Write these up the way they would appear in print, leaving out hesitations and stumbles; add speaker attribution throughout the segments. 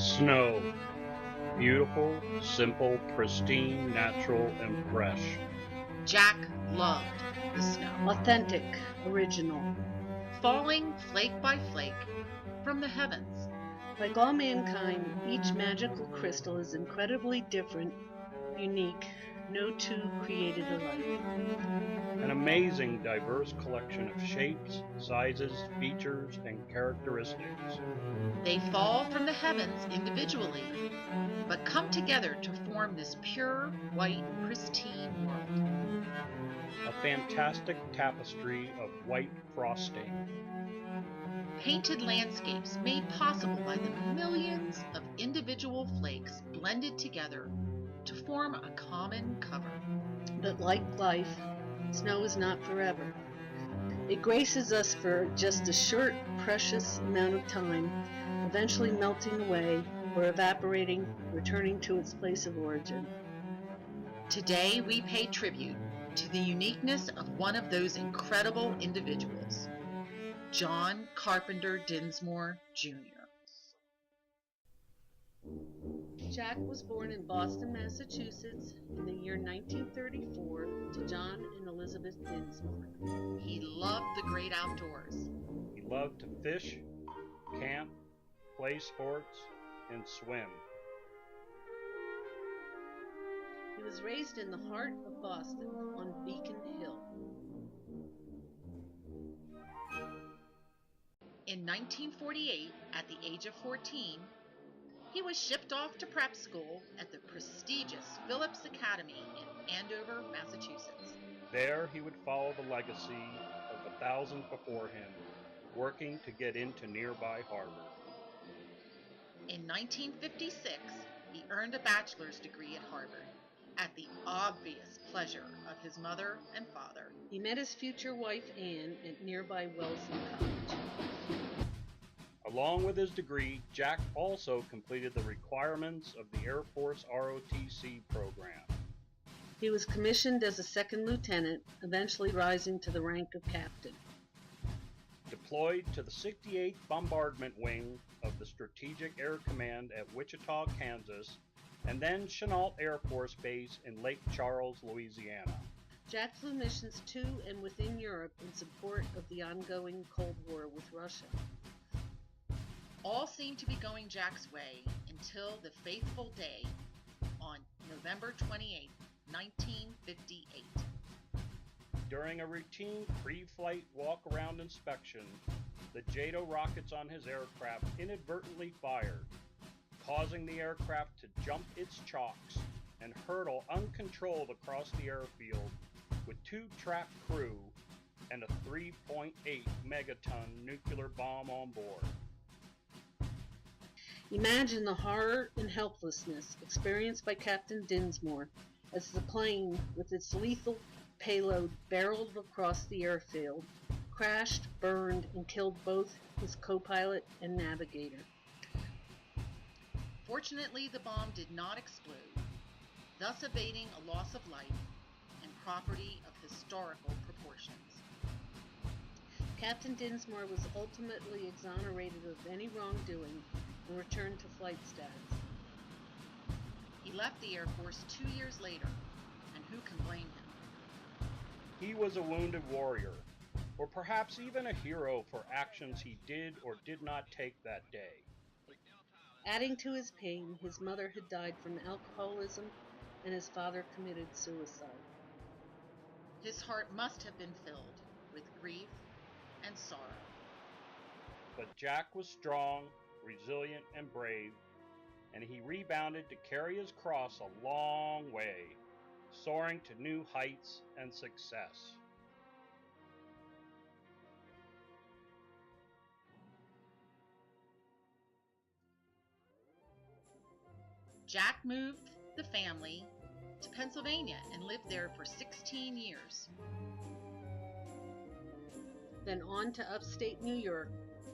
Speaker 1: Snow. Beautiful, simple, pristine, natural, and fresh.
Speaker 2: Jack loved the snow,
Speaker 3: Authentic, original.
Speaker 2: falling flake by flake from the heavens.
Speaker 3: Like all mankind, each magical crystal is incredibly different, unique. No two created alike.
Speaker 1: An amazing, diverse collection of shapes, sizes, features, and characteristics.
Speaker 2: They fall from the heavens individually, but come together to form this pure, white, pristine world.
Speaker 1: A fantastic tapestry of white frosting.
Speaker 2: Painted landscapes made possible by the millions of individual flakes blended together to form a common cover.
Speaker 3: But like life, snow is not forever. It graces us for just a short, precious amount of time, eventually melting away or evaporating, returning to its place of origin.
Speaker 2: Today we pay tribute to the uniqueness of one of those incredible individuals, John Carpenter Dinsmoor, Jr.
Speaker 3: Jack was born in Boston, Massachusetts in the year 1934 to John and Elizabeth Dinsmoor.
Speaker 2: He loved the great outdoors.
Speaker 1: He loved to fish, camp, play sports, and swim.
Speaker 3: He was raised in the heart of Boston on Beacon Hill.
Speaker 2: In 1948, at the age of 14, he was shipped off to prep school at the prestigious Phillips Academy in Andover, Massachusetts.
Speaker 1: There he would follow the legacy of the thousands before him, working to get into nearby Harvard.
Speaker 2: In 1956, he earned a bachelor's degree at Harvard, at the obvious pleasure of his mother and father.
Speaker 3: He met his future wife Anne at nearby Wellesley College.
Speaker 1: Along with his degree, Jack also completed the requirements of the Air Force ROTC program.
Speaker 3: He was commissioned as a second lieutenant, eventually rising to the rank of captain.
Speaker 1: Deployed to the 68th Bombardment Wing of the Strategic Air Command at Wichita, Kansas, and then Chennault Air Force Base in Lake Charles, Louisiana.
Speaker 3: Jack flew missions to and within Europe in support of the ongoing Cold War with Russia.
Speaker 2: All seemed to be going Jack's way until the fateful day on November 28, 1958.
Speaker 1: During a routine pre-flight walk-around inspection, the JATO rockets on his aircraft inadvertently fired, causing the aircraft to jump its chocks and hurtle uncontrolled across the airfield with two trapped crew and a 3.8 megaton nuclear bomb on board.
Speaker 3: Imagine the horror and helplessness experienced by Captain Dinsmoor as the plane, with its lethal payload, barreled across the airfield, crashed, burned, and killed both his co-pilot and navigator.
Speaker 2: Fortunately, the bomb did not explode, thus evading a loss of life and property of historical proportions.
Speaker 3: Captain Dinsmoor was ultimately exonerated of any wrongdoing and returned to flight status.
Speaker 2: He left the Air Force 2 years later, and who can blame him?
Speaker 1: He was a wounded warrior, or perhaps even a hero for actions he did or did not take that day.
Speaker 3: Adding to his pain, his mother had died from alcoholism and his father committed suicide.
Speaker 2: His heart must have been filled with grief and sorrow.
Speaker 1: But Jack was strong, resilient, and brave, and he rebounded to carry his cross a long way, soaring to new heights and success.
Speaker 2: Jack moved the family to Pennsylvania and lived there for 16 years.
Speaker 3: Then on to upstate New York,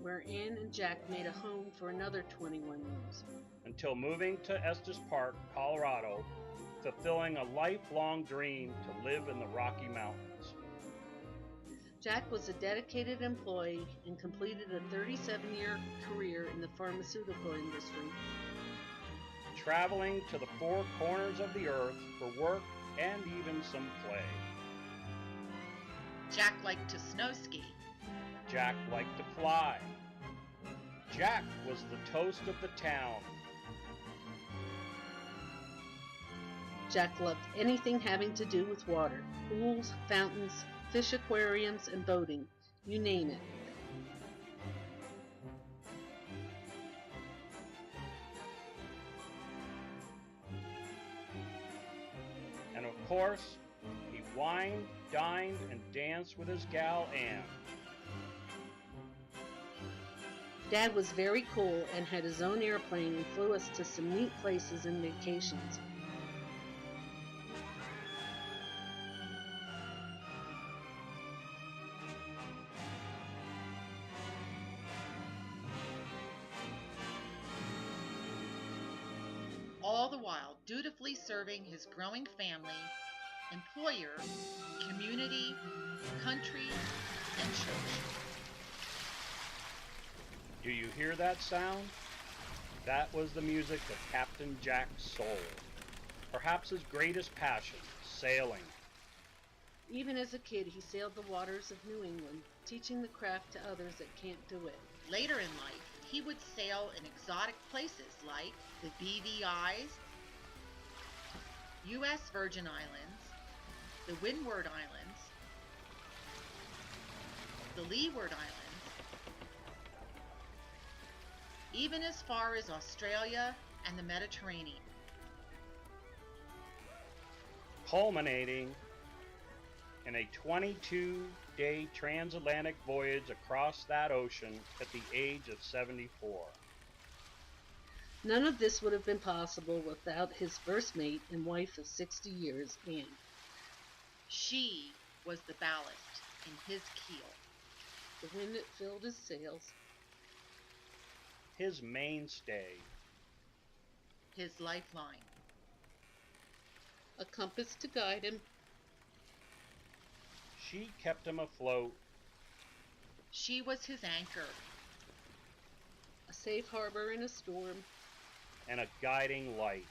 Speaker 3: where Anne and Jack made a home for another 21 years.
Speaker 1: Until moving to Estes Park, Colorado, fulfilling a lifelong dream to live in the Rocky Mountains.
Speaker 3: Jack was a dedicated employee and completed a 37-year career in the pharmaceutical industry.
Speaker 1: traveling to the four corners of the earth for work and even some play.
Speaker 2: Jack liked to snow ski.
Speaker 1: Jack liked to fly. Jack was the toast of the town.
Speaker 3: Jack loved anything having to do with water: pools, fountains, fish aquariums, and boating. You name it.
Speaker 1: And of course, he wined, dined, and danced with his gal Ann.
Speaker 3: Dad was very cool and had his own airplane and flew us to some neat places and vacations.
Speaker 2: All the while dutifully serving his growing family, employer, community, country, and church.
Speaker 1: Do you hear that sound? That was the music of Captain Jack's soul. Perhaps his greatest passion, sailing.
Speaker 3: Even as a kid, he sailed the waters of New England, teaching the craft to others that can't do it.
Speaker 2: Later in life, he would sail in exotic places like the BVI's, U.S. Virgin Islands, the Windward Islands, the Leeward Islands, even as far as Australia and the Mediterranean.
Speaker 1: Culminating in a 22-day transatlantic voyage across that ocean at the age of 74.
Speaker 3: None of this would have been possible without his first mate and wife of 60 years, Anne.
Speaker 2: She was the ballast in his keel.
Speaker 3: The wind that filled his sails,
Speaker 1: His mainstay,
Speaker 2: his lifeline.
Speaker 3: a compass to guide him,
Speaker 1: she kept him afloat.
Speaker 2: She was his anchor.
Speaker 3: a safe harbor in a storm,
Speaker 1: And a guiding light.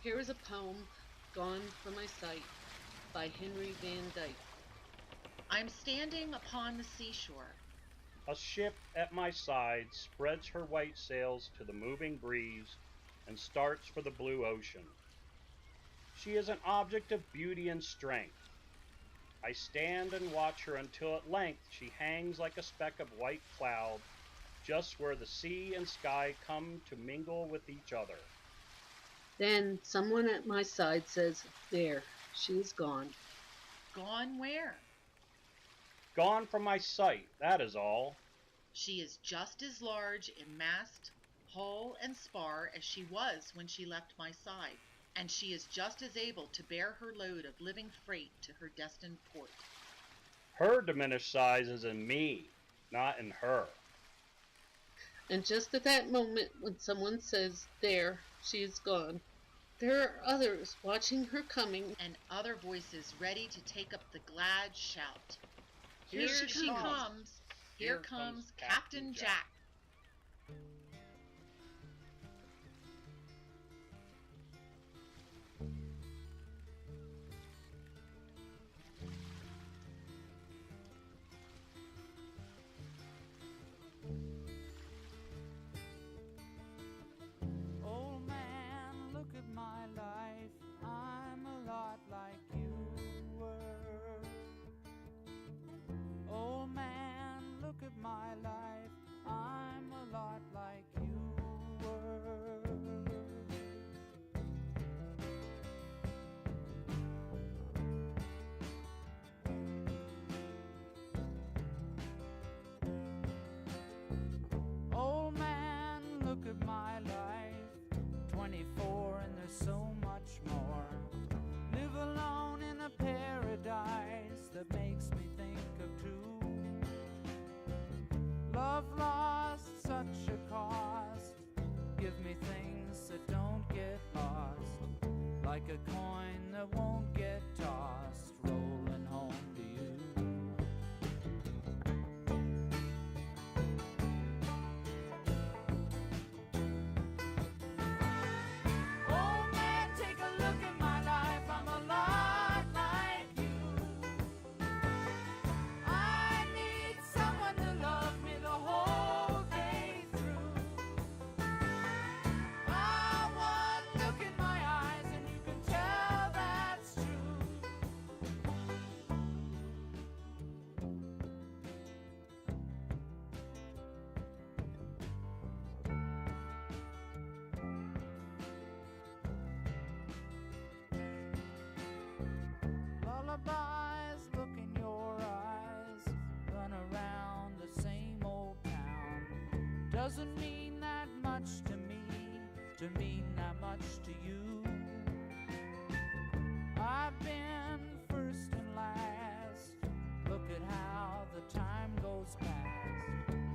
Speaker 3: Here is a poem, Gone from My Sight, by Henry Van Dyke.
Speaker 2: I'm standing upon the seashore.
Speaker 1: A ship at my side spreads her white sails to the moving breeze and starts for the blue ocean. She is an object of beauty and strength. I stand and watch her until at length she hangs like a speck of white cloud just where the sea and sky come to mingle with each other.
Speaker 3: Then someone at my side says, "There, she is gone."
Speaker 2: Gone where?
Speaker 1: Gone from my sight, that is all.
Speaker 2: She is just as large in mast, hull, and spar as she was when she left my side, and she is just as able to bear her load of living freight to her destined port.
Speaker 1: Her diminished size is in me, not in her.
Speaker 3: And just at that moment when someone says, "There, she is gone," there are others watching her coming.
Speaker 2: And other voices ready to take up the glad shout.
Speaker 3: Here
Speaker 2: Here
Speaker 3: she
Speaker 2: she
Speaker 3: comes.
Speaker 2: comes. Here comes Captain Jack.
Speaker 4: Old man, look at my life. I'm a lot like you were. Old man, look at my life. I'm a lot like you were. Old man, look at my life. 24 and there's so much more. Live alone in a paradise that makes me think of two. Love lost, such a cost. Give me things that don't get lost, like a coin that won't get tossed. lullabies, look in your eyes, run around the same old town. Doesn't mean that much to me, to mean that much to you. I've been first and last, look at how the time goes past.